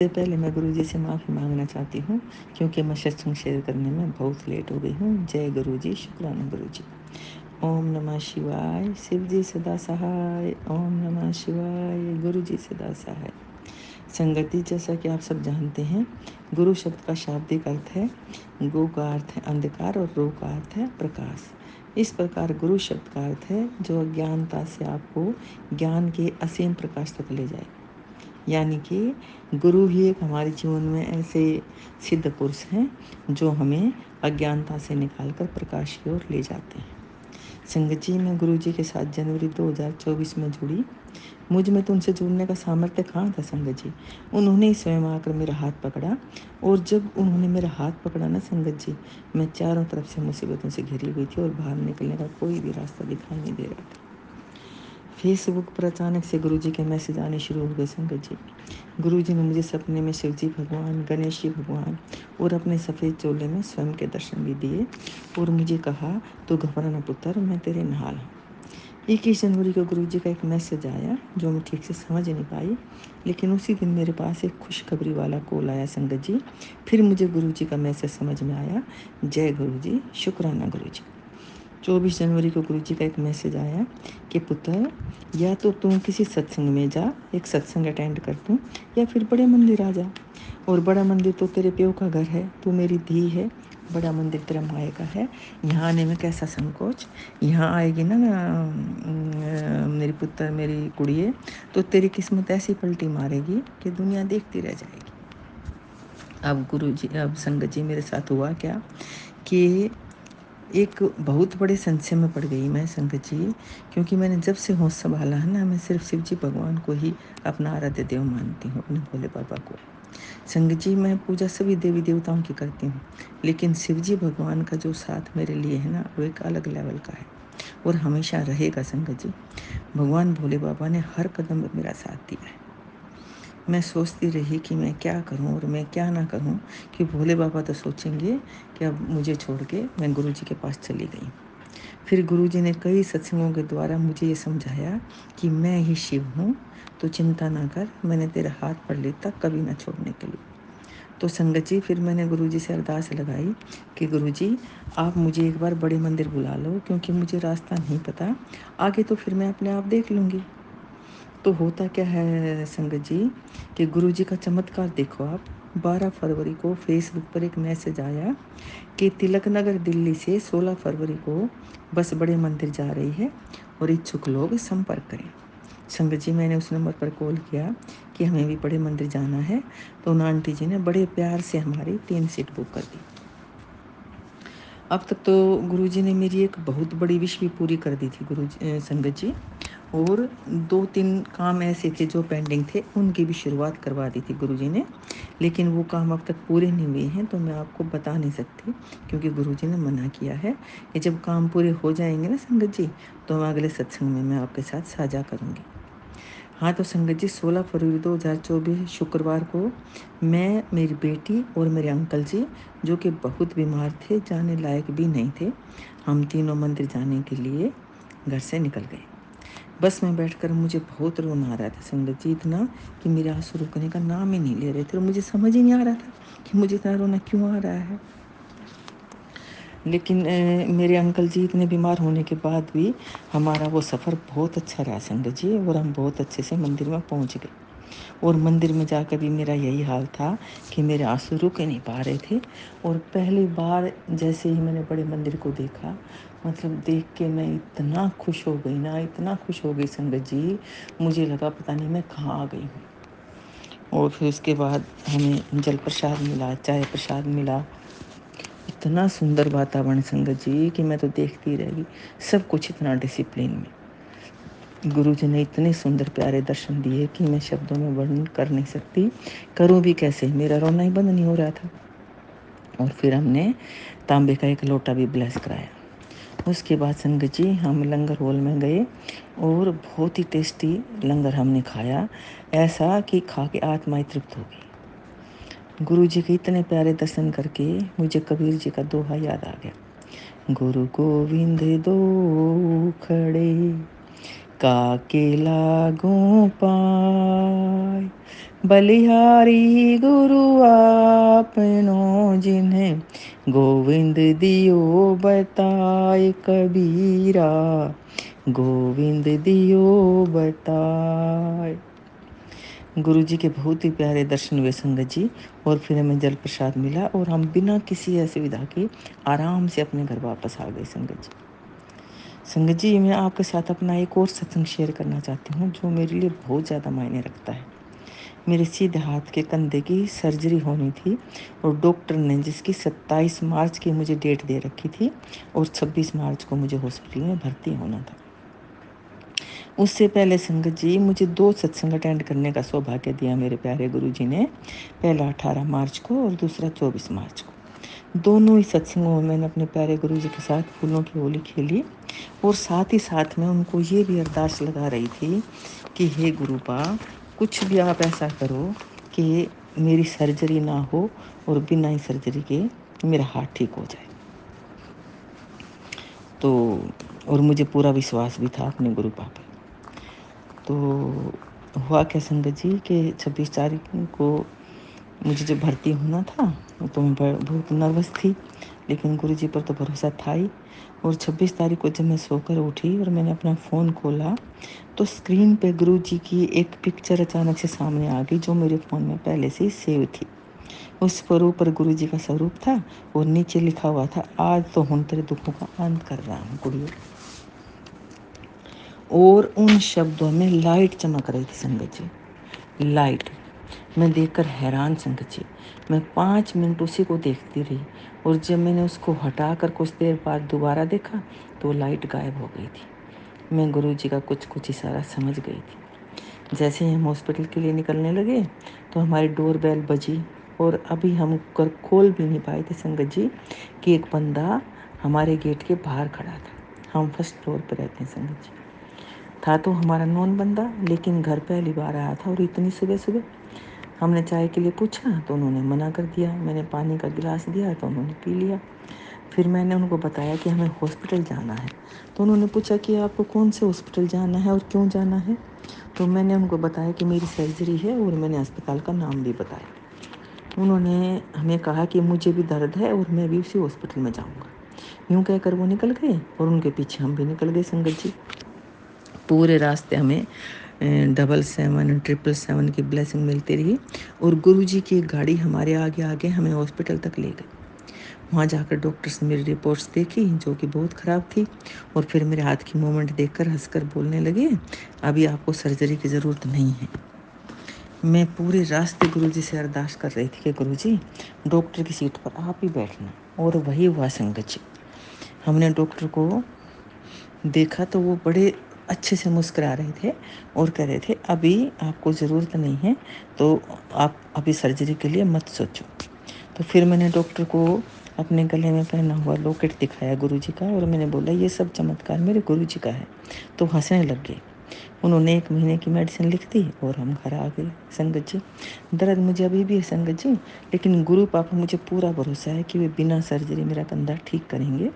सबसे पहले मैं गुरुजी से माफ़ी माँगना चाहती हूँ क्योंकि मैं सत्संग शेयर करने में बहुत लेट हो गई हूँ। जय गुरुजी, शुक्राना गुरुजी। ओम नमः शिवाय, शिव जी सदा सहाय। ओम नमः शिवाय, गुरुजी सदा सहाय। संगति, जैसा कि आप सब जानते हैं, गुरु शब्द का शाब्दिक अर्थ है गो का अर्थ है अंधकार और रो का अर्थ है प्रकाश। इस प्रकार गुरु शब्द का अर्थ है जो अज्ञानता से आपको ज्ञान के असीम प्रकाश तक ले जाए। यानी कि गुरु ही एक हमारे जीवन में ऐसे सिद्ध पुरुष हैं जो हमें अज्ञानता से निकालकर प्रकाश की ओर ले जाते हैं। संगत जी, मैं गुरु जी के साथ जनवरी 2024 में जुड़ी। मुझ में तो उनसे जुड़ने का सामर्थ्य कहाँ था संगत जी। उन्होंने ही स्वयं आकर मेरा हाथ पकड़ा, और जब उन्होंने मेरा हाथ पकड़ा ना संगत जी, मैं चारों तरफ से मुसीबतों से घिरी हुई थी और बाहर निकलने का कोई भी रास्ता दिखाई नहीं दे रहा था। फेसबुक पर अचानक से गुरुजी के मैसेज आने शुरू हो गए संगत जी। गुरुजी ने मुझे सपने में शिवजी भगवान, गणेश जी भगवान और अपने सफ़ेद चोले में स्वयं के दर्शन भी दिए और मुझे कहा, तो घबराना पुत्र, मैं तेरे नाल हूँ। 21 जनवरी को गुरुजी का एक मैसेज आया जो मैं ठीक से समझ नहीं पाई, लेकिन उसी दिन मेरे पास एक खुशखबरी वाला कॉल आया संगत जी। फिर मुझे गुरुजी का मैसेज समझ में आया। जय गुरुजी, शुक्राना गुरुजी। 24 जनवरी को गुरुजी का एक मैसेज आया कि पुत्र, या तो तुम किसी सत्संग में जा, एक सत्संग अटेंड कर तू, या फिर बड़े मंदिर आ जा। और बड़ा मंदिर तो तेरे प्यो का घर है, तू मेरी धी है। बड़ा मंदिर तेरा माए का है। यहाँ आने में कैसा संकोच। यहाँ आएगी ना मेरी पुत्र, मेरी कुड़िए, तो तेरी किस्मत ऐसी पलटी मारेगी कि दुनिया देखती रह जाएगी। अब संगत जी, मेरे साथ हुआ क्या कि एक बहुत बड़े संशय में पड़ गई मैं संगत जी, क्योंकि मैंने जब से होश संभाला है ना, मैं सिर्फ शिव जी भगवान को ही अपना आराध्य देव मानती हूँ, अपने भोले बाबा को। संगत जी, मैं पूजा सभी देवी देवताओं की करती हूँ, लेकिन शिव जी भगवान का जो साथ मेरे लिए है ना, वो एक अलग लेवल का है और हमेशा रहेगा संगत जी। भगवान भोले बाबा ने हर कदम में मेरा साथ दिया है। मैं सोचती रही कि मैं क्या करूं और मैं क्या ना करूं, कि भोले बाबा तो सोचेंगे कि अब मुझे छोड़ के मैं गुरुजी के पास चली गई। फिर गुरुजी ने कई सत्संगों के द्वारा मुझे ये समझाया कि मैं ही शिव हूँ, तो चिंता ना कर, मैंने तेरा हाथ पकड़ लिया कभी ना छोड़ने के लिए। तो संगत जी, फिर मैंने गुरुजी से अरदास लगाई कि गुरुजी, आप मुझे एक बार बड़े मंदिर बुला लो, क्योंकि मुझे रास्ता नहीं पता, आगे तो फिर मैं अपने आप देख लूँगी। तो होता क्या है संगत जी कि गुरुजी का चमत्कार देखो आप। 12 फरवरी को फेसबुक पर एक मैसेज आया कि तिलक नगर दिल्ली से 16 फरवरी को बस बड़े मंदिर जा रही है और इच्छुक लोग संपर्क करें। संगत जी, मैंने उस नंबर पर कॉल किया कि हमें भी बड़े मंदिर जाना है, तो उन आंटी जी ने बड़े प्यार से हमारी 3 सीट बुक कर दी। अब तक तो गुरुजी ने मेरी एक बहुत बड़ी विश भी पूरी कर दी थी संगत जी, और 2-3 काम ऐसे थे जो पेंडिंग थे, उनकी भी शुरुआत करवा दी थी गुरुजी ने, लेकिन वो काम अब तक पूरे नहीं हुए हैं, तो मैं आपको बता नहीं सकती, क्योंकि गुरुजी ने मना किया है कि जब काम पूरे हो जाएंगे ना संगत जी, तो मैं अगले सत्संग में मैं आपके साथ साझा करूँगी। हाँ, तो संगत जी, 16 फरवरी 2024 शुक्रवार को मैं, मेरी बेटी और मेरे अंकल जी, जो कि बहुत बीमार थे, जाने लायक भी नहीं थे, हम तीनों मंदिर जाने के लिए घर से निकल गए। बस में बैठकर मुझे बहुत रोना आ रहा था संगत जी, इतना कि मेरे आंसू रुकने का नाम ही नहीं ले रहे थे और मुझे समझ ही नहीं आ रहा था कि मुझे इतना रोना क्यों आ रहा है। लेकिन मेरे अंकल जी इतने बीमार होने के बाद भी हमारा वो सफ़र बहुत अच्छा रहा संगत जी, और हम बहुत अच्छे से मंदिर में पहुंच गए। और मंदिर में जाकर भी मेरा यही हाल था कि मेरे आंसू रुक ही नहीं पा रहे थे। और पहली बार जैसे ही मैंने बड़े मंदिर को देखा, मतलब देख के मैं इतना खुश हो गई ना, इतना खुश हो गई संगत जी, मुझे लगा पता नहीं मैं कहाँ आ गई हूँ। और फिर उसके बाद हमें जल प्रसाद मिला, चाय प्रसाद मिला, इतना सुंदर वातावरण संगत जी कि मैं तो देखती रह गई। सब कुछ इतना डिसिप्लिन में। गुरुजी ने इतने सुंदर प्यारे दर्शन दिए कि मैं शब्दों में वर्णन कर नहीं सकती। करूँ भी कैसे, मेरा रोना ही बंद नहीं हो रहा था। और फिर हमने तांबे का एक लोटा भी ब्लेस कराया। उसके बाद संगत जी हम लंगर हॉल में गए और बहुत ही टेस्टी लंगर हमने खाया, ऐसा कि खा के आत्मा ही तृप्त हो गई। गुरुजी के इतने प्यारे दर्शन करके मुझे कबीर जी का दोहा याद आ गया। गुरु गोविंद दो खड़े, काके लागूं पाय। बलिहारी गुरु आपनो जिन्हें गोविंद दियो बताए कबीरा, गोविंद दियो बताए। गुरु जी के बहुत ही प्यारे दर्शन हुए संगत जी, और फिर हमें जल प्रसाद मिला और हम बिना किसी असुविधा के आराम से अपने घर वापस आ गए संगत जी। संगत जी, मैं आपके साथ अपना एक और सत्संग शेयर करना चाहती हूँ जो मेरे लिए बहुत ज़्यादा मायने रखता है। मेरे सीधे हाथ के कंधे की सर्जरी होनी थी और डॉक्टर ने, जिसकी 27 मार्च की मुझे डेट दे रखी थी, और 26 मार्च को मुझे हॉस्पिटल में भर्ती होना था। उससे पहले संगत जी मुझे 2 सत्संग अटेंड करने का सौभाग्य दिया मेरे प्यारे गुरु जी ने। पहला 18 मार्च को और दूसरा 24 मार्च को। दोनों ही सत्संगों में मैंने अपने प्यारे गुरु जी के साथ फूलों की होली खेली, और साथ ही साथ में उनको ये भी अरदास लगा रही थी कि हे गुरुपा, कुछ भी आप ऐसा करो कि मेरी सर्जरी ना हो और बिना ही सर्जरी के मेरा हाथ ठीक हो जाए। तो और मुझे पूरा विश्वास भी था अपने गुरुपा पे। तो हुआ क्या संगत जी कि 26 तारीख को मुझे जब भर्ती होना था तो मैं बहुत नर्वस थी, लेकिन गुरु जी पर तो भरोसा था ही। और 26 तारीख को जब मैं सोकर उठी और मैंने अपना फ़ोन खोला तो स्क्रीन पे गुरु जी की एक पिक्चर अचानक से सामने आ गई जो मेरे फ़ोन में पहले से ही सेव थी। उस पर ऊपर गुरु जी का स्वरूप था और नीचे लिखा हुआ था, आज तो हुण तेरे दुखों का अंत कर रहा हूँ कुड़िए। और उन शब्दों में लाइट चमक रही थी संगत जी, लाइट। मैं देखकर हैरान संगत जी, मैं 5 मिनट उसी को देखती रही, और जब मैंने उसको हटाकर कुछ देर बाद दोबारा देखा तो लाइट गायब हो गई थी। मैं गुरु जी का कुछ कुछ इशारा समझ गई थी। जैसे ही हम हॉस्पिटल के लिए निकलने लगे तो हमारी डोर बेल बजी, और अभी हम कर खोल भी नहीं पाए थे संगत जी कि एक बंदा हमारे गेट के बाहर खड़ा था। हम फर्स्ट फ्लोर पर रहते हैं संगत जी। था तो हमारा नॉन बंदा, लेकिन घर पहली बार आया था और इतनी सुबह सुबह। हमने चाय के लिए पूछा तो उन्होंने मना कर दिया। मैंने पानी का गिलास दिया तो उन्होंने पी लिया। फिर मैंने उनको बताया कि हमें हॉस्पिटल जाना है। तो उन्होंने पूछा कि आपको कौन से हॉस्पिटल जाना है और क्यों जाना है। तो मैंने उनको बताया कि मेरी सर्जरी है, और मैंने अस्पताल का नाम भी बताया। उन्होंने हमें कहा कि मुझे भी दर्द है और मैं भी उसी हॉस्पिटल में जाऊँगा। यूँ कहकर वो निकल गए और उनके पीछे हम भी निकल गए संगत जी। पूरे रास्ते हमें 777 777 की ब्लेसिंग मिलती रही, और गुरु जी की एक गाड़ी हमारे आगे आगे हमें हॉस्पिटल तक ले गई। वहाँ जाकर डॉक्टर्स ने मेरी रिपोर्ट्स देखी जो कि बहुत ख़राब थी, और फिर मेरे हाथ की मूवमेंट देखकर हंसकर बोलने लगे, अभी आपको सर्जरी की ज़रूरत नहीं है। मैं पूरे रास्ते गुरु जी से अरदास कर रही थी कि गुरु जी, डॉक्टर की सीट पर आप ही बैठना, और वही हुआ संगत जी। हमने डॉक्टर को देखा तो वो बड़े अच्छे से मुस्कुरा रहे थे और कह रहे थे, अभी आपको ज़रूरत नहीं है, तो आप अभी सर्जरी के लिए मत सोचो। तो फिर मैंने डॉक्टर को अपने गले में पहना हुआ लॉकेट दिखाया गुरु जी का, और मैंने बोला ये सब चमत्कार मेरे गुरु जी का है। तो हंसने लग गए। उन्होंने 1 महीने की मेडिसिन लिख दी और हम घर आ गए संगत जी। दर्द मुझे अभी भी है संगत जी, लेकिन गुरु पापा मुझे पूरा भरोसा है कि वे बिना सर्जरी मेरा कंधा ठीक करेंगे।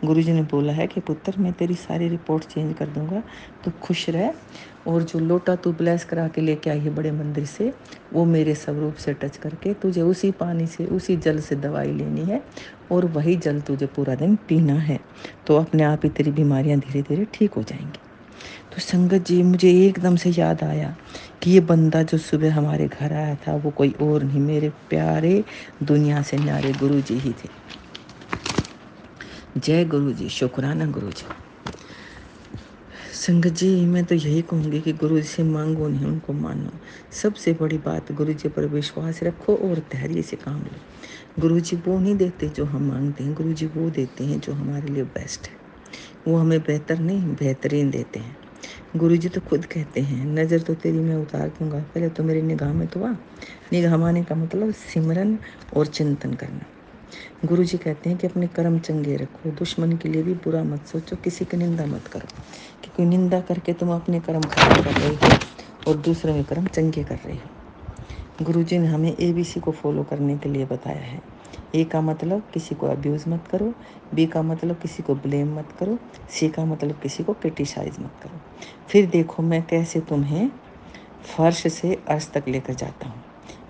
गुरु जी ने बोला है कि पुत्र, मैं तेरी सारी रिपोर्ट चेंज कर दूंगा, तो खुश रह, और जो लोटा तू ब्लेस करा के लेके आई है बड़े मंदिर से, वो मेरे स्वरूप से टच करके तुझे उसी पानी से, उसी जल से दवाई लेनी है, और वही जल तुझे पूरा दिन पीना है। तो अपने आप ही तेरी बीमारियां धीरे धीरे ठीक हो जाएंगी। तो संगत जी, मुझे एकदम से याद आया कि ये बंदा जो सुबह हमारे घर आया था वो कोई और नहीं, मेरे प्यारे दुनिया से न्यारे गुरु जी ही थे। जय गुरु जी, शुक्राना गुरु जी। संगत जी, मैं तो यही कहूँगी कि गुरु जी से मांगो नहीं, उनको मानो। सबसे बड़ी बात, गुरु जी पर विश्वास रखो और धैर्य से काम लो। गुरु जी वो नहीं देते जो हम मांगते हैं, गुरु जी वो देते हैं जो हमारे लिए बेस्ट है। वो हमें बेहतर नहीं, बेहतरीन देते हैं। गुरु जी तो खुद कहते हैं, नज़र तो तेरी मैं उतार दूंगा, पहले तो मेरी निगाह में तो आ। निगाह माने का मतलब सिमरन और चिंतन करना। गुरु जी कहते हैं कि अपने कर्म चंगे रखो, दुश्मन के लिए भी बुरा मत सोचो, किसी की निंदा मत करो, कि कोई निंदा करके तुम अपने कर्म खराब कर रहे हो और दूसरों के कर्म चंगे कर रहे हो। गुरु जी ने हमें ABC को फॉलो करने के लिए बताया है। ए का मतलब किसी को अब्यूज़ मत करो, बी का मतलब किसी को ब्लेम मत करो, सी का मतलब किसी को क्रिटिसाइज़ मत करो। फिर देखो मैं कैसे तुम्हें फर्श से अर्श तक लेकर जाता हूँ।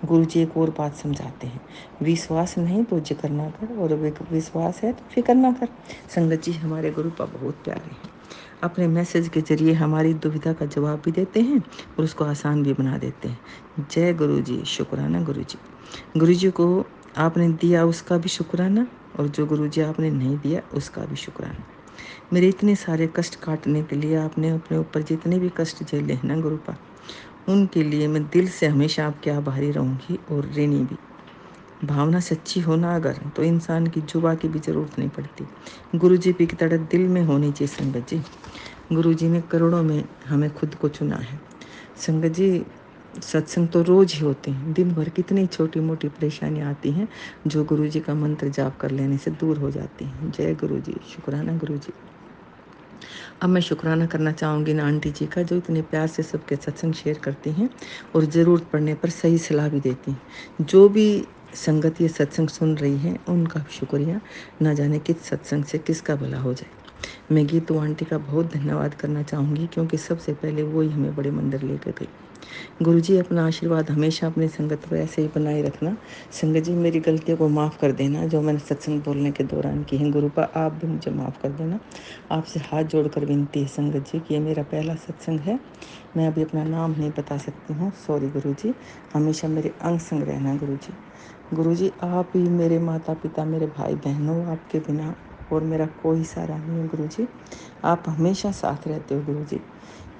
गुरुजी एक और बात समझाते हैं, विश्वास नहीं तो जिक्र ना कर, और विश्वास है तो फिक्र ना कर। संगत जी, हमारे गुरुपा बहुत प्यारे हैं। अपने मैसेज के ज़रिए हमारी दुविधा का जवाब भी देते हैं और उसको आसान भी बना देते हैं। जय गुरु जी, शुक्राना गुरु जी। गुरु जी को आपने दिया उसका भी शुक्राना, और जो गुरु जी आपने नहीं दिया उसका भी शुक्राना। मेरे इतने सारे कष्ट काटने के लिए आपने अपने ऊपर जितने भी कष्ट झेले हैं ना गुरुपा, उनके लिए मैं दिल से हमेशा आपके आभारी रहूँगी और ऋणी भी। भावना सच्ची होना अगर, तो इंसान की जुबा की भी ज़रूरत नहीं पड़ती। गुरुजी की तरह दिल में होनी चाहिए संगत जी। गुरुजी ने करोड़ों में हमें खुद को चुना है। संगत जी, सत्संग तो रोज़ ही होते हैं। दिन भर कितनी छोटी मोटी परेशानियाँ आती हैं जो गुरुजी का मंत्र जाप कर लेने से दूर हो जाती हैं। जय गुरु जी, शुक्राना गुरु जी। अब मैं शुक्राना करना चाहूँगी ना आंटी जी का, जो इतने प्यार से सबके सत्संग शेयर करती हैं और ज़रूरत पड़ने पर सही सलाह भी देती हैं। जो भी संगत ये सत्संग सुन रही है उनका शुक्रिया, ना जाने किस सत्संग से किसका भला हो जाए। मैं गीतू आंटी का बहुत धन्यवाद करना चाहूँगी, क्योंकि सबसे पहले वो ही हमें बड़े मंदिर लेकर गई। गुरुजी, अपना आशीर्वाद हमेशा अपनी संगत पर ऐसे ही बनाए रखना। संगत जी, मेरी गलतियों को माफ़ कर देना जो मैंने सत्संग बोलने के दौरान की हैं। गुरुपा, आप भी मुझे माफ़ कर देना। आपसे हाथ जोड़कर विनती है संगत जी कि ये मेरा पहला सत्संग है, मैं अभी अपना नाम नहीं बता सकती हूँ, सॉरी गुरुजी। हमेशा मेरे अंग संग रहना गुरुजी। गुरुजी, आप ही मेरे माता पिता, मेरे भाई बहनों, आपके बिना और मेरा कोई सहारा नहीं है गुरुजी। आप हमेशा साथ रहते हो गुरुजी।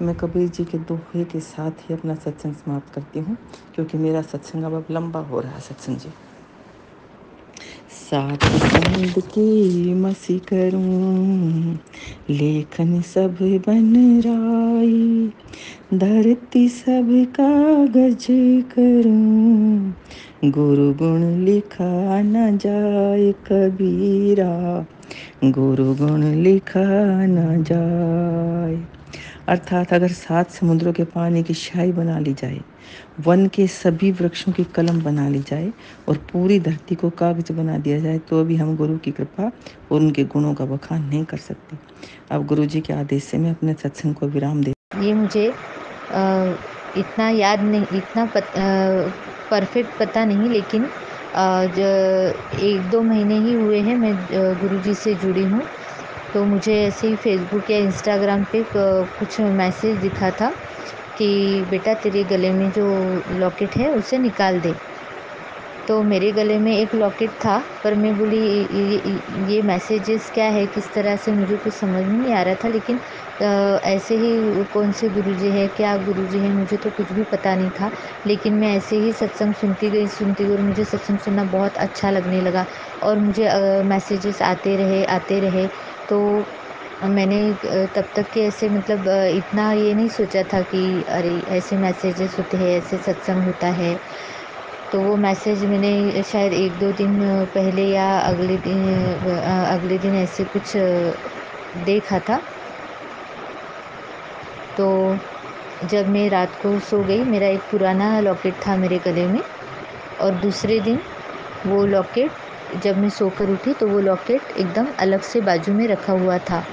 मैं कबीर जी के दोहे के साथ ही अपना सत्संग समाप्त करती हूँ, क्योंकि मेरा सत्संग अब लंबा हो रहा है। सत्संग जी, सात समुंद की मसी करूं, लेखन सब बन राई, धरती सब कागज करूं, गुरु गुण लिखा न जाए कबीरा, गुरु गुण लिखा न जाए। अर्थात अगर 7 समुद्रों के पानी की स्याही बना ली जाए, वन के सभी वृक्षों की कलम बना ली जाए और पूरी धरती को कागज बना दिया जाए, तो भी हम गुरु की कृपा और उनके गुणों का बखान नहीं कर सकते। अब गुरु जी के आदेश से मैं अपने सत्संग को विराम दे। ये मुझे इतना याद नहीं, इतना परफेक्ट पता नहीं, लेकिन जो 1-2 महीने ही हुए हैं मैं गुरुजी से जुड़ी हूँ। तो मुझे ऐसे ही फेसबुक या इंस्टाग्राम पे कुछ मैसेज दिखा था कि बेटा तेरे गले में जो लॉकेट है उसे निकाल दे। तो मेरे गले में एक लॉकेट था, पर मैं बोली ये मैसेजेस क्या है, किस तरह से, मुझे कुछ समझ में नहीं आ रहा था। लेकिन ऐसे ही कौन से गुरुजी है, क्या गुरुजी है, मुझे तो कुछ भी पता नहीं था। लेकिन मैं ऐसे ही सत्संग सुनती गई और मुझे सत्संग सुनना बहुत अच्छा लगने लगा और मुझे मैसेजेस आते रहे। तो मैंने तब तक के ऐसे मतलब इतना ये नहीं सोचा था कि अरे ऐसे मैसेजेस होते हैं, ऐसे सत्संग होता है। तो वो मैसेज मैंने शायद 1-2 दिन पहले या अगले दिन ऐसे कुछ देखा था। तो जब मैं रात को सो गई, मेरा एक पुराना लॉकेट था मेरे गले में, और दूसरे दिन वो लॉकेट, जब मैं सोकर उठी तो वो लॉकेट एकदम अलग से बाजू में रखा हुआ था।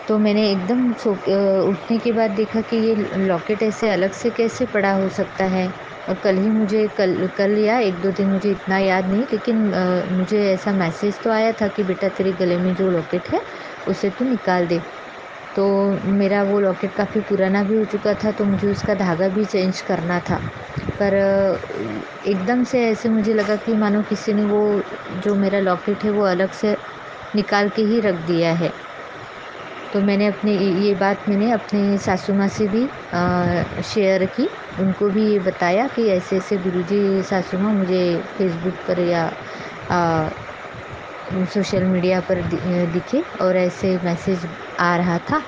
तो मैंने एकदम उठने के बाद देखा कि ये लॉकेट ऐसे अलग से कैसे पड़ा हो सकता है। और कल ही मुझे कल या 1-2 दिन, मुझे इतना याद नहीं, लेकिन मुझे ऐसा मैसेज तो आया था कि बेटा तेरे गले में जो लॉकेट है उसे तू निकाल दे। तो मेरा वो लॉकेट काफ़ी पुराना भी हो चुका था, तो मुझे उसका धागा भी चेंज करना था। पर एकदम से ऐसे मुझे लगा कि मानो किसी ने वो जो मेरा लॉकेट है वो अलग से निकाल के ही रख दिया है। तो मैंने ये बात मैंने अपने सासू माँ से भी शेयर की, उनको भी ये बताया कि ऐसे ऐसे गुरुजी सासू माँ मुझे फेसबुक पर या सोशल मीडिया पर दिखे और ऐसे मैसेज आ रहा था,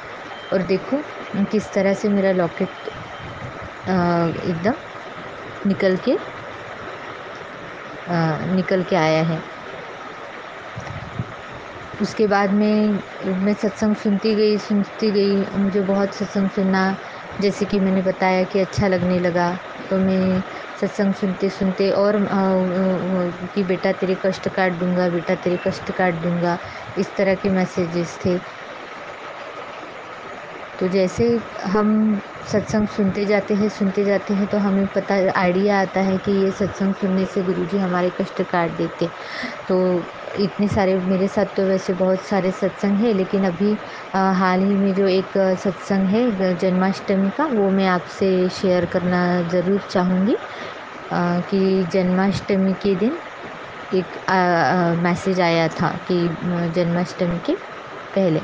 और देखो किस तरह से मेरा लॉकेट एकदम निकल के आया है। उसके बाद मैं सत्संग सुनती गई। मुझे बहुत सत्संग सुनना, जैसे कि मैंने बताया कि अच्छा लगने लगा। तो मैं सत्संग सुनते सुनते और कि बेटा तेरे कष्ट काट दूंगा, बेटा तेरे कष्ट काट दूंगा, इस तरह के मैसेजेस थे। तो जैसे हम सत्संग सुनते जाते हैं तो हमें पता आइडिया आता है कि ये सत्संग सुनने से गुरुजी हमारे कष्ट काट देते। तो इतने सारे मेरे साथ तो वैसे बहुत सारे सत्संग है, लेकिन अभी हाल ही में जो एक सत्संग है जन्माष्टमी का, वो मैं आपसे शेयर करना ज़रूर चाहूँगी। कि जन्माष्टमी के दिन एक मैसेज आया था कि जन्माष्टमी के पहले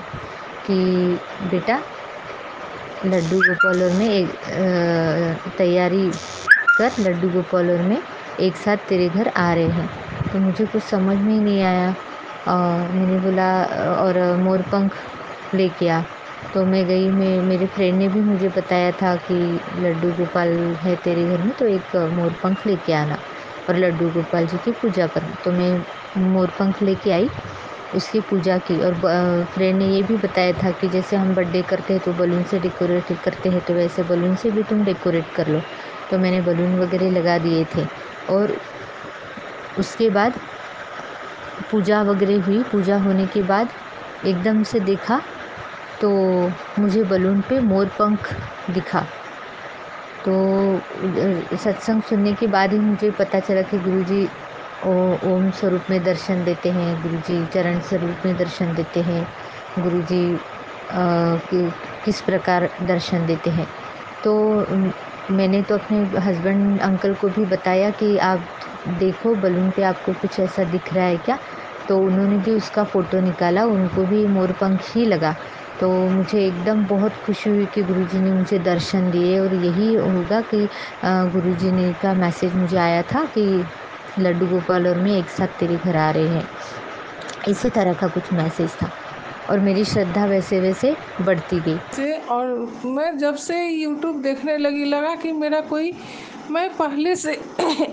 कि बेटा लड्डू गोपाल में एक तैयारी कर, लड्डू गोपाल में एक साथ तेरे घर आ रहे हैं। तो मुझे कुछ समझ में ही नहीं आया। मैंने बोला और मोरपंख लेके आ। तो मैं गई, मेरे फ्रेंड ने भी मुझे बताया था कि लड्डू गोपाल है तेरे घर में तो एक मोरपंख लेके आना और लड्डू गोपाल जी की पूजा करना। तो मैं मोरपंख लेके आई, उसकी पूजा की। और फ्रेंड ने ये भी बताया था कि जैसे हम बर्थडे करते हैं तो बलून से डेकोरेट करते हैं, तो वैसे बलून से भी तुम डेकोरेट कर लो। तो मैंने बलून वगैरह लगा दिए थे और उसके बाद पूजा वगैरह हुई। पूजा होने के बाद एकदम से देखा तो मुझे बलून पे मोरपंख दिखा। तो सत्संग सुनने के बाद ही मुझे पता चला कि गुरुजी ओम स्वरूप में दर्शन देते हैं, गुरुजी चरण स्वरूप में दर्शन देते हैं, गुरुजी किस प्रकार दर्शन देते हैं। तो मैंने तो अपने हस्बैंड अंकल को भी बताया कि आप देखो बलून पे आपको कुछ ऐसा दिख रहा है क्या। तो उन्होंने भी उसका फ़ोटो निकाला, उनको भी मोरपंख ही लगा। तो मुझे एकदम बहुत खुशी हुई कि गुरुजी ने मुझे दर्शन दिए। और यही होगा कि गुरुजी ने का मैसेज मुझे आया था कि लड्डू गोपाल और मैं एक साथ तेरे घर आ रहे हैं, इसी तरह का कुछ मैसेज था। और मेरी श्रद्धा वैसे वैसे बढ़ती गई। और मैं जब से यूट्यूब देखने लगी लगा कि मैं पहले से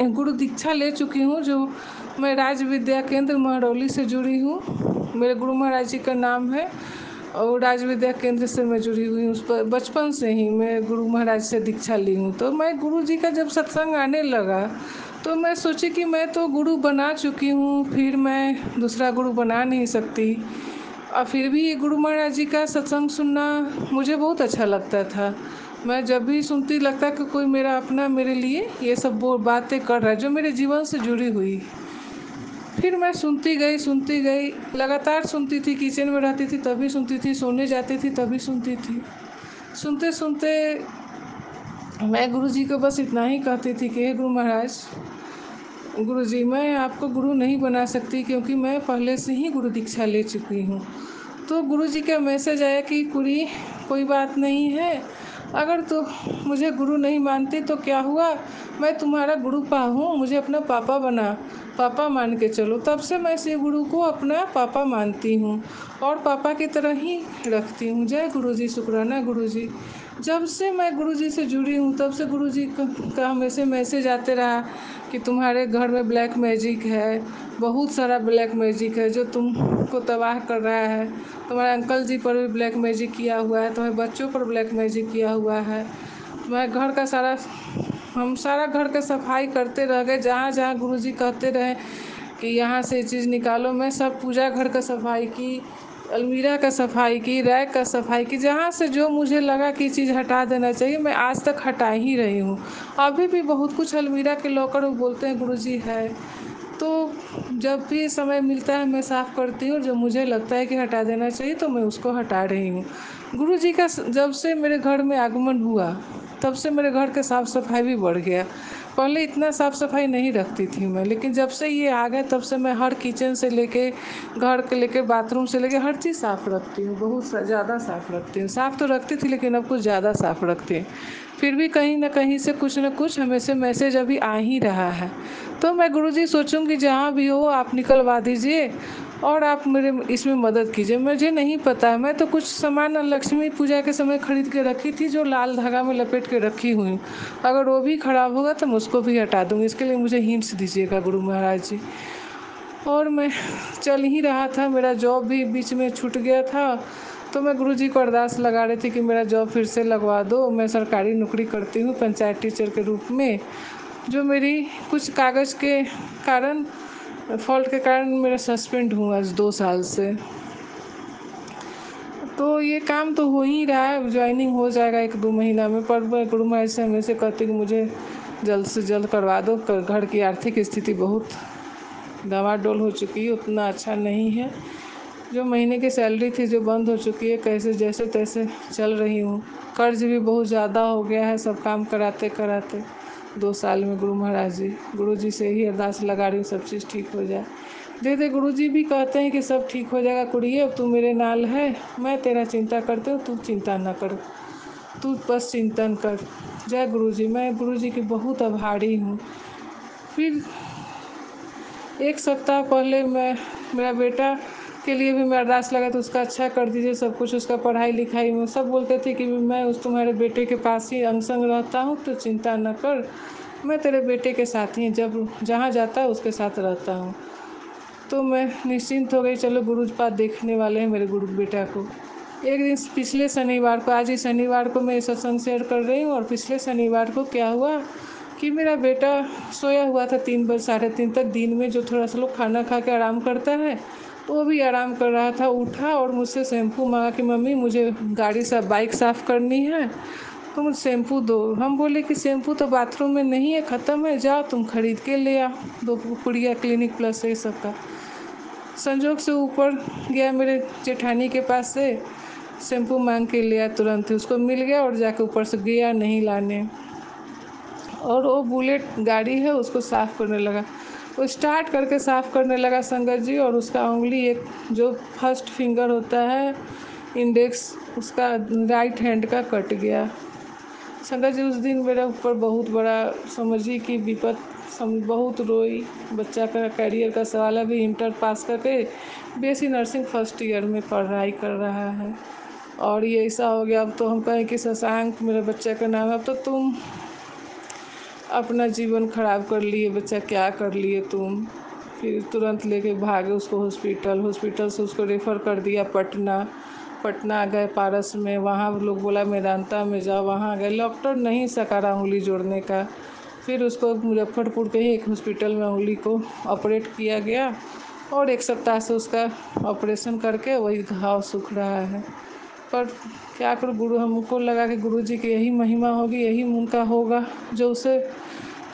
गुरु दीक्षा ले चुकी हूँ। जो मैं राज विद्या केंद्र महरौली से जुड़ी हूँ, मेरे गुरु महाराज जी का नाम है और राज विद्या केंद्र से मैं जुड़ी हुई हूँ। उस पर बचपन से ही मैं गुरु महाराज से दीक्षा ली हूँ। तो मैं गुरु जी का जब सत्संग आने लगा तो मैं सोची कि मैं तो गुरु बना चुकी हूँ, फिर मैं दूसरा गुरु बना नहीं सकती। और फिर भी गुरु महाराज जी का सत्संग सुनना मुझे बहुत अच्छा लगता था। मैं जब भी सुनती लगता कि कोई मेरा अपना मेरे लिए ये सब वो बातें कर रहा है जो मेरे जीवन से जुड़ी हुई। फिर मैं सुनती गई लगातार सुनती थी। किचन में रहती थी तभी सुनती थी, सोने जाती थी तभी सुनती थी। सुनते सुनते मैं गुरु जी को बस इतना ही कहती थी कि हे गुरु महाराज, गुरु जी मैं आपको गुरु नहीं बना सकती क्योंकि मैं पहले से ही गुरु दीक्षा ले चुकी हूँ। तो गुरु जी का मैसेज आया कि कुड़ी कोई बात नहीं है, अगर तो मुझे गुरु नहीं मानती तो क्या हुआ, मैं तुम्हारा गुरु पा हूँ, मुझे अपना पापा बना, पापा मान के चलो। तब से मैं शिव गुरु को अपना पापा मानती हूँ और पापा की तरह ही रखती हूँ। जय गुरु जी, शुक्राना गुरु जी। जब से मैं गुरु जी से जुड़ी हूँ तब से गुरु जी का हमेशा मैसेज आते रहा कि तुम्हारे घर में ब्लैक मैजिक है, बहुत सारा ब्लैक मैजिक है जो तुमको तबाह कर रहा है। तुम्हारे अंकल जी पर भी ब्लैक मैजिक किया हुआ है, तुम्हारे बच्चों पर ब्लैक मैजिक किया हुआ है। मैं घर का हम सारा घर का सफाई करते रह गए। जहाँ जहाँ गुरुजी कहते रहे कि यहाँ से चीज़ निकालो, मैं सब पूजा घर का सफाई की, अलमीरा का सफाई की, रैक का सफाई की। जहाँ से जो मुझे लगा कि चीज़ हटा देना चाहिए मैं आज तक हटा ही रही हूँ। अभी भी बहुत कुछ अलमीरा के लॉकर में बोलते हैं गुरुजी है, तो जब भी समय मिलता है मैं साफ़ करती हूँ। जब मुझे लगता है कि हटा देना चाहिए तो मैं उसको हटा रही हूँ। गुरुजी का जब से मेरे घर में आगमन हुआ तब से मेरे घर के साफ़ सफाई भी बढ़ गया। पहले इतना साफ़ सफाई नहीं रखती थी मैं, लेकिन जब से ये आ गए तब से मैं हर किचन से लेके घर के लेके बाथरूम से लेके हर चीज़ साफ़ रखती हूँ। बहुत ज़्यादा साफ़ रखती हूँ। साफ़ तो रखती थी लेकिन अब कुछ ज़्यादा साफ़ रखती हूँ। फिर भी कहीं ना कहीं से कुछ न कुछ हमें से मैसेज अभी आ ही रहा है। तो मैं गुरुजी सोचूंगी जहाँ भी हो आप निकलवा दीजिए और आप मेरे इसमें मदद कीजिए। मुझे नहीं पता है, मैं तो कुछ सामान लक्ष्मी पूजा के समय खरीद के रखी थी जो लाल धागा में लपेट के रखी हुई, अगर वो भी ख़राब होगा तो मैं उसको भी हटा दूँगी। इसके लिए मुझे हिंट्स दीजिएगा गुरु महाराज जी। और मैं चल ही रहा था, मेरा जॉब भी बीच में छूट गया था, तो मैं गुरुजी को अरदास लगा रही थी कि मेरा जॉब फिर से लगवा दो। मैं सरकारी नौकरी करती हूँ पंचायत टीचर के रूप में। जो मेरी कुछ कागज़ के कारण, फॉल्ट के कारण मेरा सस्पेंड हूँ आज 2 साल से। तो ये काम तो हो ही रहा है, ज्वाइनिंग हो जाएगा 1-2 महीना में, पर मैं गुरु महाराज से हमेशा कहती हूँ कि मुझे जल्द से जल्द करवा दो। घर की आर्थिक स्थिति बहुत डामाडोल हो चुकी है, उतना अच्छा नहीं है। जो महीने की सैलरी थी जो बंद हो चुकी है, कैसे जैसे तैसे चल रही हूँ। कर्ज भी बहुत ज़्यादा हो गया है सब काम कराते कराते 2 साल में। गुरु जी से ही अरदास लगा रही हूँ सब चीज़ ठीक हो जाए। दे गुरु जी भी कहते हैं कि सब ठीक हो जाएगा कुड़िए, अब तू मेरे नाल है, मैं तेरा चिंता करती हूँ, तू चिंता ना कर, तू बस चिंतन कर। जय गुरु जी। मैं गुरु जी की बहुत आभारी हूँ। फिर 1 सप्ताह पहले मेरा बेटा के लिए भी मैं अरदास लगा तो उसका अच्छा कर दीजिए सब कुछ, उसका पढ़ाई लिखाई में। सब बोलते थे कि मैं उस तुम्हारे बेटे के पास ही अंग संग रहता हूँ, तो चिंता न कर, मैं तेरे बेटे के साथ ही जब जहाँ जाता है उसके साथ रहता हूँ। तो मैं निश्चिंत हो गई, चलो गुरुपाद देखने वाले हैं मेरे गुरु बेटा को। एक दिन पिछले शनिवार को, आज ही शनिवार को मैं सत्संग शेयर कर रही हूँ, और पिछले शनिवार को क्या हुआ कि मेरा बेटा सोया हुआ था 3 बजे 3:30 तक। दिन में जो थोड़ा सा लोग खाना खा के आराम करता है, तो वो भी आराम कर रहा था। उठा और मुझसे शैम्पू मांगा कि मम्मी मुझे बाइक साफ़ करनी है, तो मुझे शैम्पू दो। हम बोले कि शैम्पू तो बाथरूम में नहीं है, ख़त्म है, जाओ तुम खरीद के ले आओ 2 पुड़िया क्लिनिक प्लस से सब का। संजोग से ऊपर गया मेरे जेठानी के पास से, शैम्पू मांग के लिया, तुरंत ही उसको मिल गया और जाके ऊपर से गया नहीं लाने। और वो बुलेट गाड़ी है, उसको साफ़ करने लगा। वो स्टार्ट करके साफ़ करने लगा संगत जी, और उसका उंगली एक जो फर्स्ट फिंगर होता है इंडेक्स, उसका राइट हैंड का कट गया। संगत जी उस दिन मेरे ऊपर बहुत बड़ा समझिए कि विपत, बहुत रोई। बच्चा का करियर का सवाल है, अभी इंटर पास करके बीएससी नर्सिंग फर्स्ट ईयर में पढ़ाई कर रहा है, और ये ऐसा हो गया। अब तो हम कहें कि शशांक मेरे बच्चे का नाम है, अब तो तुम अपना जीवन खराब कर लिए बच्चा, क्या कर लिए तुम। फिर तुरंत लेके भागे उसको हॉस्पिटल से उसको रेफ़र कर दिया पटना गए पारस में, वहाँ लोग बोला मेदांता में जाओ, वहाँ गए, डॉक्टर नहीं सका रहा उंगली जोड़ने का। फिर उसको मुजफ्फरपुर के ही एक हॉस्पिटल में उंगली को ऑपरेट किया गया, और 1 सप्ताह से उसका ऑपरेशन करके वही घाव सूख रहा है। पर क्या करूँ, गुरु हमको लगा कि गुरु जी की यही महिमा होगी, यही उनका होगा, जो उसे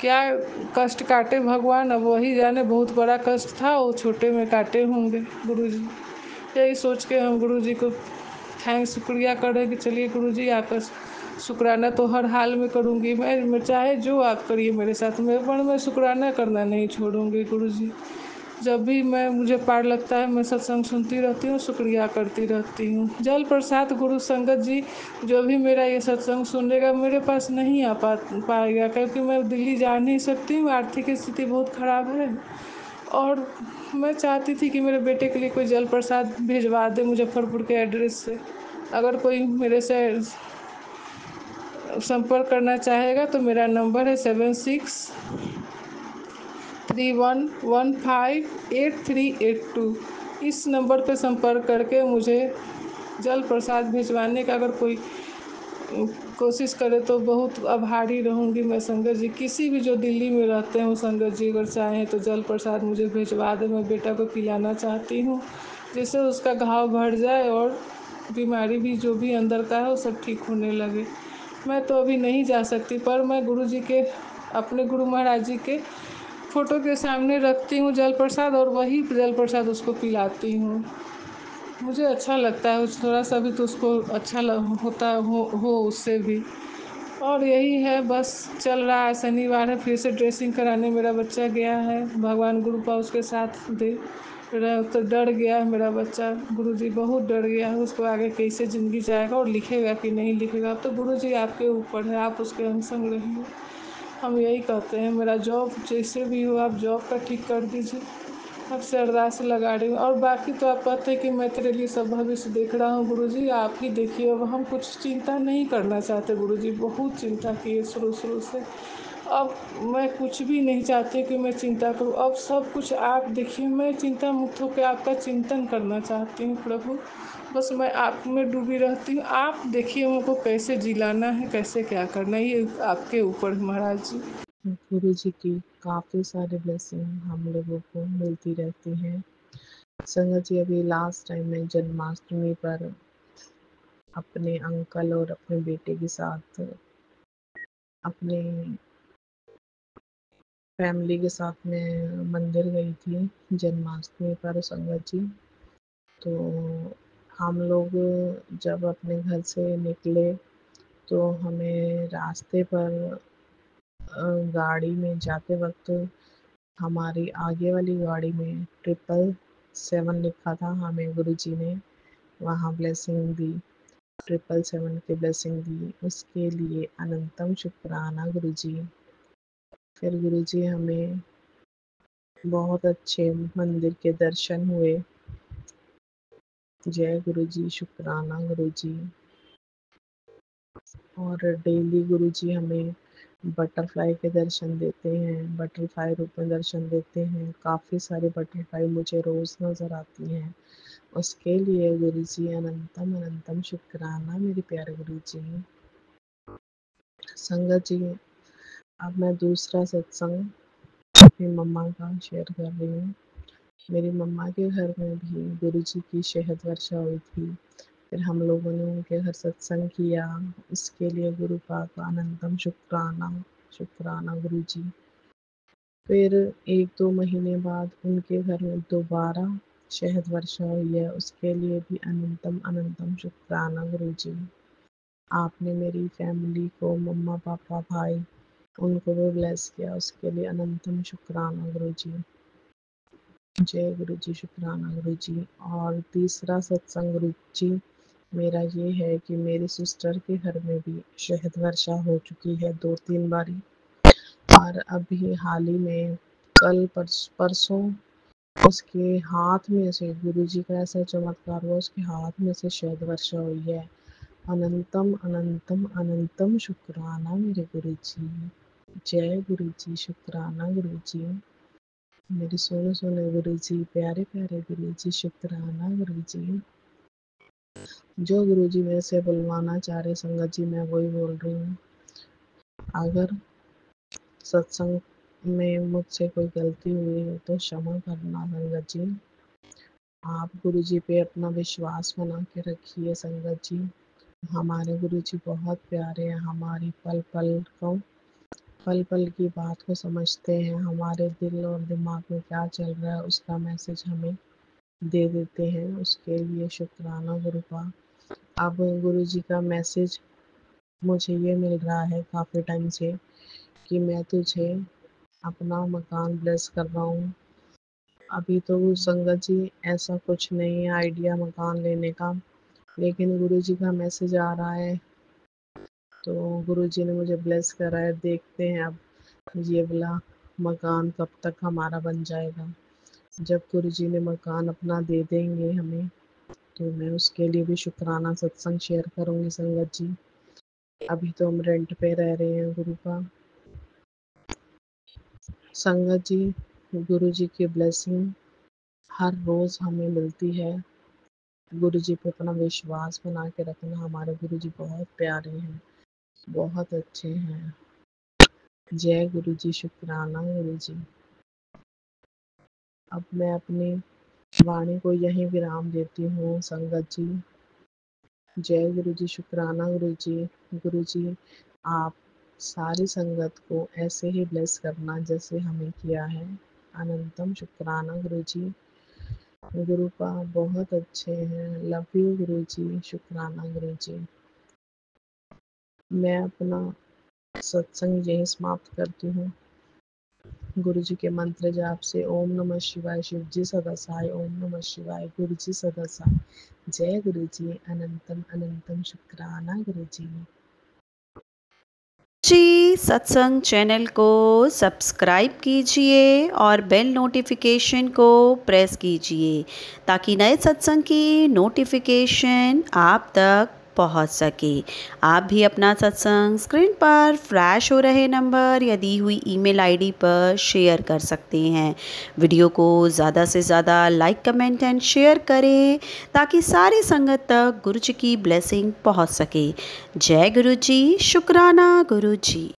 क्या कष्ट काटे भगवान, अब वही जाने। बहुत बड़ा कष्ट था, वो छोटे में काटे होंगे गुरु जी। यही सोच के हम गुरु जी को शुक्रिया करें कि चलिए गुरु जी, आपका शुक्राना तो हर हाल में करूँगी मैं चाहे जो आप करिए मेरे साथ में, पर मैं शुक्राना करना नहीं छोड़ूंगी गुरु जी। जब भी मुझे पार लगता है मैं सत्संग सुनती रहती हूँ, शुक्रिया करती रहती हूँ। जल प्रसाद गुरु संगत जी, जो भी मेरा ये सत्संग सुनेगा मेरे पास नहीं आ पाएगा, क्योंकि मैं दिल्ली जा नहीं सकती हूँ, आर्थिक स्थिति बहुत ख़राब है। और मैं चाहती थी कि मेरे बेटे के लिए कोई जल प्रसाद भिजवा दे मुजफ्फरपुर के एड्रेस से। अगर कोई मेरे से संपर्क करना चाहेगा तो मेरा नंबर है 7631158382। इस नंबर पर संपर्क करके मुझे जल प्रसाद भिजवाने का अगर कोई कोशिश करे तो बहुत आभारी रहूँगी मैं संगत जी। किसी भी जो दिल्ली में रहते हैं वो संगत जी अगर चाहें तो जल प्रसाद मुझे भिजवा दें, मैं बेटा को पिलाना चाहती हूँ, जिससे उसका घाव भर जाए और बीमारी भी जो भी अंदर का है वो सब ठीक होने लगे। मैं तो अभी नहीं जा सकती, पर मैं गुरु जी के, अपने गुरु महाराज जी के फ़ोटो के सामने रखती हूँ जल प्रसाद, और वही जल प्रसाद उसको पिलाती हूँ। मुझे अच्छा लगता है, थोड़ा सा भी तो उसको अच्छा होता हो उससे भी। और यही है, बस चल रहा है। शनिवार है, फिर से ड्रेसिंग कराने मेरा बच्चा गया है, भगवान गुरु का उसके साथ दे। तो डर गया है मेरा बच्चा, गुरुजी बहुत डर गया है, उसको आगे कैसे ज़िंदगी जाएगा और लिखेगा कि नहीं लिखेगा। अब तो गुरुजी आपके ऊपर है, आप उसके अंग संग रहिए। हम यही कहते हैं, मेरा जॉब जैसे भी हो आप जॉब का ठीक कर दीजिए, आपसे अरदास लगा रही हूँ। और बाकी तो आप कहते हैं कि मैं तेरे लिए सब भविष्य देख रहा हूँ गुरुजी, आप ही देखिए। अब हम कुछ चिंता नहीं करना चाहते गुरुजी, बहुत चिंता की है शुरू से। अब मैं कुछ भी नहीं चाहती कि मैं चिंता करूँ, अब सब कुछ आप देखिए। मैं चिंता मुक्त होकर आपका चिंतन करना चाहती हूँ प्रभु, बस मैं आप में डूबी रहती हूँ। आप देखिए मुझको कैसे जिलाना है, कैसे क्या करना है, ये आपके ऊपर है महाराज जी। गुरु जी की काफ़ी सारी ब्लेसिंग हम लोगों को मिलती रहती हैं। संगत जी, अभी लास्ट टाइम में जन्माष्टमी पर अपने अंकल और अपने बेटे के साथ अपने फैमिली के साथ में मंदिर गई थी जन्माष्टमी पर संगत जी। तो हम लोग जब अपने घर से निकले तो हमें रास्ते पर गाड़ी में जाते वक्त हमारी आगे वाली गाड़ी में 777 लिखा था। हमें गुरुजी ने वहाँ ब्लेसिंग दी, 777 की ब्लेसिंग दी। उसके लिए अनंतम शुक्राना गुरुजी। फिर गुरुजी हमें बहुत अच्छे मंदिर के दर्शन हुए। जय गुरुजी, शुक्राना गुरुजी। और डेली गुरुजी हमें बटरफ्लाई के दर्शन देते हैं, बटरफ्लाई रूप में दर्शन देते हैं। काफ़ी सारी बटरफ्लाई मुझे रोज़ नज़र आती हैं। उसके लिए गुरुजी अनंतम अनंतम शुक्राना मेरे प्यारे गुरुजी। संगत जी, अब मैं दूसरा सत्संग अपनी मम्मा का शेयर कर रही हूँ। मेरी मम्मा के घर में भी गुरुजी की शहद वर्षा हुई थी। फिर हम लोगों ने उनके घर सत्संग किया। इसके लिए गुरु का अनंतम शुक्राना, शुक्राना गुरुजी। फिर 1-2 महीने बाद उनके घर में दोबारा शहद वर्षा हुई है। उसके लिए भी अनंतम अनंतम शुक्राना गुरुजी। आपने मेरी फैमिली को, मम्मा पापा भाई, उनको भी ब्लेस किया। उसके लिए अनंतम शुक्राना गुरुजी। जय गुरुजी, शुक्राना गुरुजी। और तीसरा सत्संग गुरुजी मेरा ये है कि मेरी सिस्टर के घर में भी शहद वर्षा हो चुकी है 2-3 बारी। और अभी हाल ही में कल परसों उसके हाथ में से गुरुजी का ऐसा चमत्कार हुआ, उसके हाथ में से शहद वर्षा हुई है। अनंतम अनंतम अनंतम शुक्राना मेरे गुरुजी। जय गुरुजी, शुक्राना गुरुजी। मेरे सोने सोने गुरुजी, प्यारे प्यारे गुरुजी, शुक्राना गुरुजी। जो गुरुजी मेरे से बुलवाना चाह रहे संगत जी, मैं वही बोल रही हूँ। अगर सत्संग में मुझसे कोई गलती हुई हो तो क्षमा करना संगत जी। आप गुरुजी पे अपना विश्वास बना के रखिए संगत जी। हमारे गुरुजी बहुत प्यारे हैं। हमारी पल पल की बात को समझते हैं। हमारे दिल और दिमाग में क्या चल रहा है उसका मैसेज हमें दे देते हैं। उसके लिए शुक्राना गुरु का। अब गुरुजी का मैसेज मुझे ये मिल रहा है काफ़ी टाइम से कि मैं तुझे अपना मकान ब्लेस कर रहा हूँ। अभी तो संगत जी ऐसा कुछ नहीं है आइडिया मकान लेने का, लेकिन गुरुजी का मैसेज आ रहा है तो गुरुजी ने मुझे ब्लेस करा है। देखते हैं अब ये वाला मकान कब तक हमारा बन जाएगा। जब गुरुजी ने मकान अपना दे देंगे हमें तो मैं उसके लिए भी शुक्राना सत्संग शेयर करूँगी संगत जी। अभी तो हम रेंट पे रह रहे हैं गुरु का। संगत जी, गुरुजी की ब्लेसिंग हर रोज़ हमें मिलती है। गुरुजी पे अपना विश्वास बना के रखना। हमारे गुरुजी बहुत प्यारे हैं, बहुत अच्छे हैं। जय गुरुजी, शुक्राना गुरुजी। अब मैं अपनी वाणी को यहीं विराम देती हूँ संगत जी। जय गुरुजी, शुक्राना गुरुजी। गुरुजी आप सारी संगत को ऐसे ही ब्लेस करना जैसे हमें किया है। अनंतम शुक्राना गुरुजी। गुरु का बहुत अच्छे हैं। लव यू गुरुजी, शुक्राना गुरुजी। मैं अपना सत्संग यही समाप्त करती हूँ गुरुजी के मंत्र जाप से। ओम नमः शिवाय, शिव जी सदा सहाय। ओम नमः शिवाय, गुरु जी सदा सहाय। जय गुरुजी, अनंतम अनंतम शुक्राना गुरुजी। जी सत्संग चैनल को सब्सक्राइब कीजिए और बेल नोटिफिकेशन को प्रेस कीजिए ताकि नए सत्संग की नोटिफिकेशन आप तक पहुंच सके। आप भी अपना सत्संग स्क्रीन पर फ्लैश हो रहे नंबर या दी हुई ईमेल आईडी पर शेयर कर सकते हैं। वीडियो को ज़्यादा से ज़्यादा लाइक, कमेंट एंड शेयर करें ताकि सारी संगत तक गुरु जी की ब्लेसिंग पहुंच सके। जय गुरु जी, शुक्राना गुरु जी।